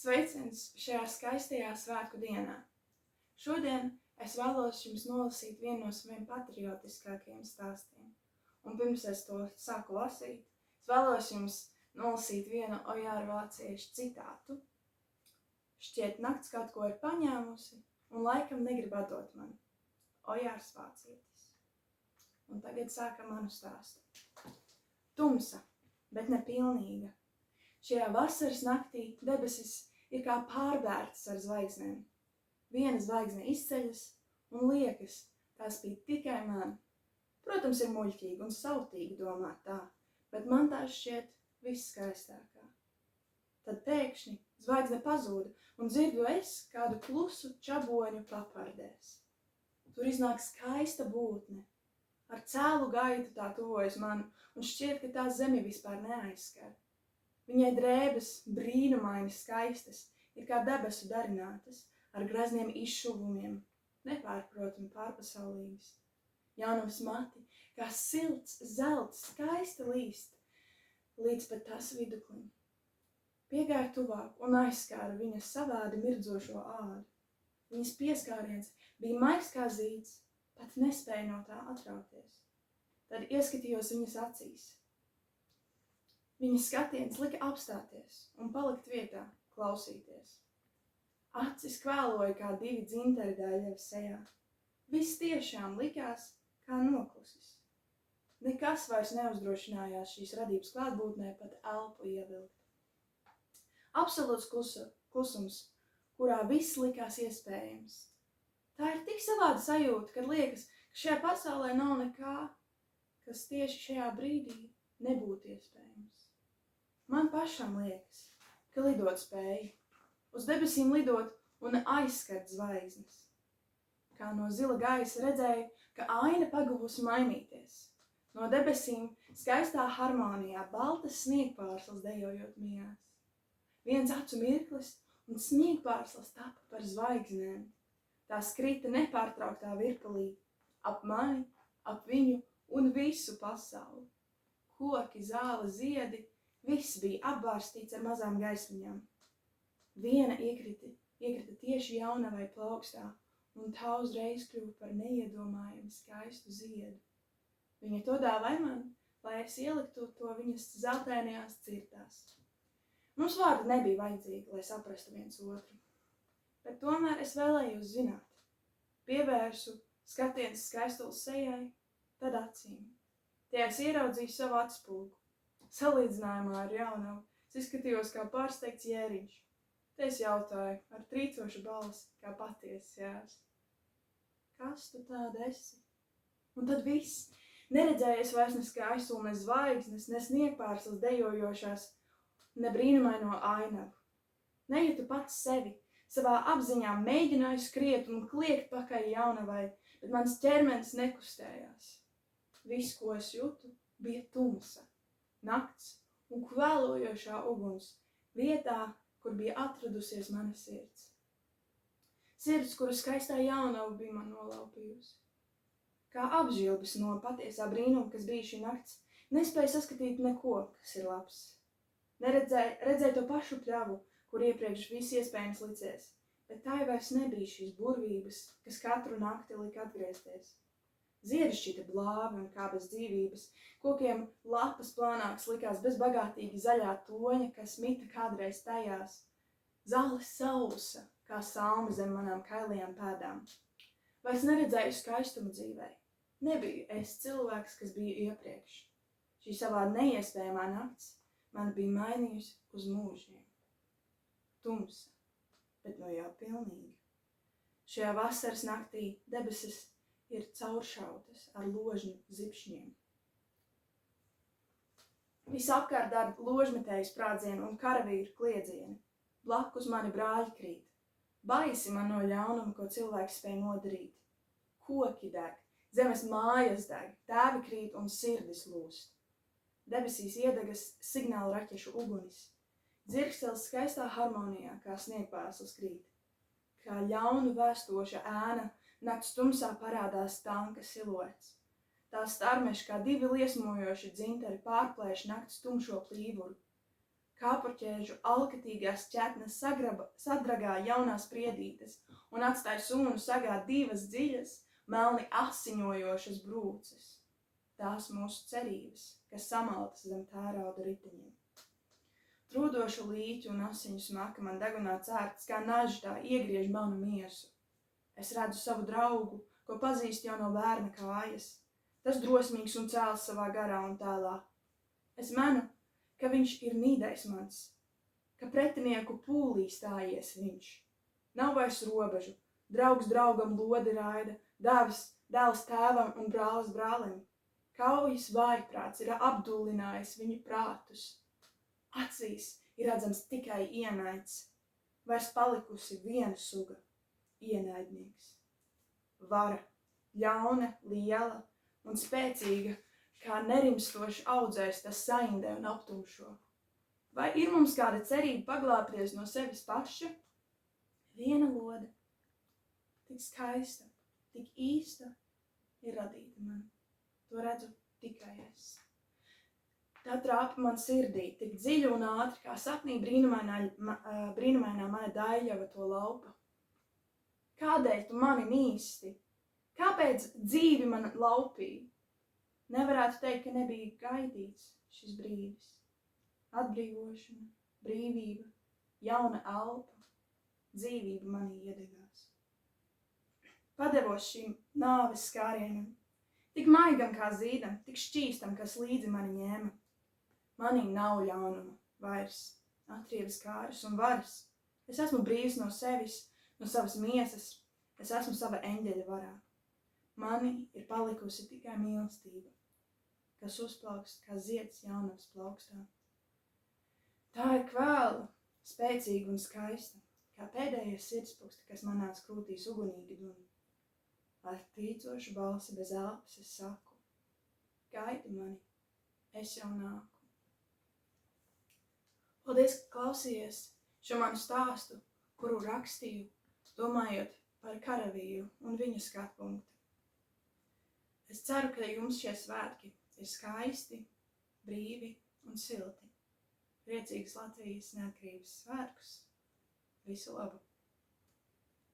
Sveiciens šajā skaistajā svētku dienā. Šodien es vēlos jums nolasīt vienu no saviem patriotiskākajiem stāstiem. Un pirms es to sāku lasīt, es vēlos jums nolasīt vienu Ojāra vāciešu citātu. Šķiet, nakts kaut ko ir paņēmusi un laikam negrib atdot man. Ojārs vācietis. Un tagad sākam manu stāstu. Tumsa, bet ne pilnīga. Šajā vasaras naktī debesis ir kā pārbērtas ar zvaigznēm. Viena zvaigzne izceļas un liekas, tā spīd tikai man. Protams, ir muļķīgi un sautīgi domāt tā, bet man tā šķiet visskaistākā. Tad pēkšņi zvaigzne pazūda un dzirdu es kādu klusu čaboņu papardēs. Tur iznāk skaista būtne. Ar cēlu gaitu tā tuvojas man un šķiet, ka tā zemi vispār neaizskar. Viņai drēbes brīnumaini skaistas, ir kā debesu darinātas, ar grezniem izšuvumiem, nepārprotami pārpasaulīgas. Jaunums mati, kā silts zelts, skaista līst, līdz pat tās viduklim. Piegāju tuvāk un aizskāru viņas savādi mirdzošo ādu. Viņas pieskāriens bija maigs kā zīds, pat nespēja no tā atrauties. Tad ieskatījos viņas acīs. Viņas skatiens lika apstāties un palikt vietā, klausīties. Acis kvēloja kā divi dzintari daļļevas sejā. Viss tiešām likās kā noklusis. Nekas vairs neuzdrošinājās šīs radības klātbūtnē pat elpu ievilkt. Absolūts klusums, kurā viss likās iespējams. Tā ir tik savāda sajūta, kad liekas, ka šajā pasaulē nav nekā, kas tieši šajā brīdī nebūtu iespējams. Man pašam liekas, ka lidot spēju, uz debesīm lidot un aizskart zvaigznes. Kā no zila gaisa redzēju, ka aina pagavusi mainīties. No debesīm skaistā harmonijā baltas sniegpārslas dejojot mijās. Viens acu mirklis un sniegpārslas tapa par zvaigznēm. Tās krita nepārtrauktā virpulī, ap mani, ap viņu un visu pasauli. Koki, zāle, ziedi, viss bija apbārstīts ar mazām gaismiņām. Viena iekrita tieši jaunavai plaukstā, un tā uzreiz kļuva par neiedomājami skaistu ziedu. Viņa to dāvāja man, lai es ieliktu to viņas zeltainajās cirtās. Mums vārdi nebija vajadzīgi, lai saprastu viens otru. Bet tomēr es vēlējos zināt. Pievērsu skatiens skaistules sejai, tad acīm. Tajās ieraudzīju savu atspulgu. Salīdzinājumā ar jaunavu es izskatījos kā pārsteigts jēriņš. Te es jautāju ar trīcošu balsi, kā patiesas jērs. Kas tu tāda esi? Un tad viss. Neredzējies vairs ne skaistulu, ne zvaigznes, ne sniegpārslas dejojošās, ne brīnumaino ainavu. Nejūtu pats sevi. Savā apziņā mēģināju skriet un kliegt pakaļ jaunavai, bet mans ķermenis nekustējās. Viss, ko es jūtu, bija tumsa, nakts un kvēlojošā uguns, vietā, kur bija atradusies mana sirds. Sirds, kuru skaistā jaunava bija man nolaupījusi. Kā apžilbis no patiesā brīnuma, kas bija šī nakts, nespēja saskatīt neko, kas ir labs. Redzēju to pašu pļavu, kur iepriekš viss iespējams licies, bet tā jau vairs nebija šīs burvības, kas katru nakti lika atgriezties. Ziedi šķita blāvi un kā bez dzīvības, kokiem lapas plānāks likās bez bagātīgi zaļā toņa, kas mita kādreiz tajās. Zāle sausa, kā salma zem manām kailajām pēdām. Vairs neredzēju skaistumu dzīvē. Nebiju es cilvēks, kas biju iepriekš. Šī savā neiespējamā nakts man bija mainījusi uz mūžiem. Tumsa, bet no jau pilnīgi. Šajā vasaras naktī debesis ir cauršautas ar ložņu zibšņiem. Visapkārt dar ložmetēju sprādzienu un karavīru kliedzieni. Blakus mani brāļi krīt. Baisi man no ļaunuma, ko cilvēks spēj nodarīt. Koki deg, zemes mājas deg, tēvi krīt un sirdis lūst. Debesīs iedegas signāla raķešu ugunis. Dzirkstels skaistā harmonijā, kā sniegpārslas krīt. Kā ļaunu vēstoša ēna, nakts tumsā parādās tanka siluets. Tā starmeš kā divi liesmojoši dzintari pārplēš nakts tumšo plīvuru. Kāpurķēžu alkatīgās ķetnes sadragā jaunās priedītes un atstāja sūnu sagā divas dziļas, melni asiņojošas brūces. Tās mūsu cerības, kas samaltas zem tērauda riteņiem. Trūdošu līķu un asiņu smaka man degunā cērts, kā naži tā iegriež manu miesu. Es redzu savu draugu, ko pazīst jau no bērna kājas. Tas drosmīgs un cēls savā garā un tēlā. Es manu, ka viņš ir mīdais mans, ka pretinieku pūlī stājies viņš. Nav vairs robežu, draugs draugam lodi raida, dēls tēvam un brālis brālim. Kaujas vājprāts ir apdullinājis viņu prātus. Acīs ir redzams tikai ienaids, vairs palikusi viena suga – ienaidnieks. Vara, ļauna, liela un spēcīga, kā nerimstoši audzēs, tas saindē un aptumšo. Vai ir mums kāda cerība paglābties no sevis paša? Viena lode, tik skaista, tik īsta, ir radīta man. To redzu tikai es. Tā trāpa man sirdī, tik dziļi un ātri, kā sapnī brīnumainā mana daļava to laupa. Kādēļ tu mani mīsti? Kāpēc dzīvi man laupīja? Nevarētu teikt, ka nebija gaidīts šis brīdis. Atbrīvošana, brīvība, jauna elpa, dzīvība manī iedegās. Padevos šīm nāves skārienam, tik maigam kā zīdam, tik šķīstam, kas līdzi mani ņēma. Manī nav ļaunuma vairs, atriebas kāras un varas. Es esmu brīvs no sevis, no savas miesas, es esmu sava eņģeļa varā. Mani ir palikusi tikai mīlestība, kas uzplaukst kā zieds jaunavas plaukstā. Tā ir kvēla, spēcīga un skaista, kā pēdējais sirdspuksti, kas manās krūtīs ugunīgi dun. Ar trīcošu balsi bez elpas es saku, gaidi mani, es jau nāku. Paldies, ka klausījies šo manu stāstu, kuru rakstīju, domājot par karavīru un viņa skatpunktu. Es ceru, ka jums šie svētki ir skaisti, brīvi un silti. Priecīgas Latvijas neatkarības svētkus. Visu labu!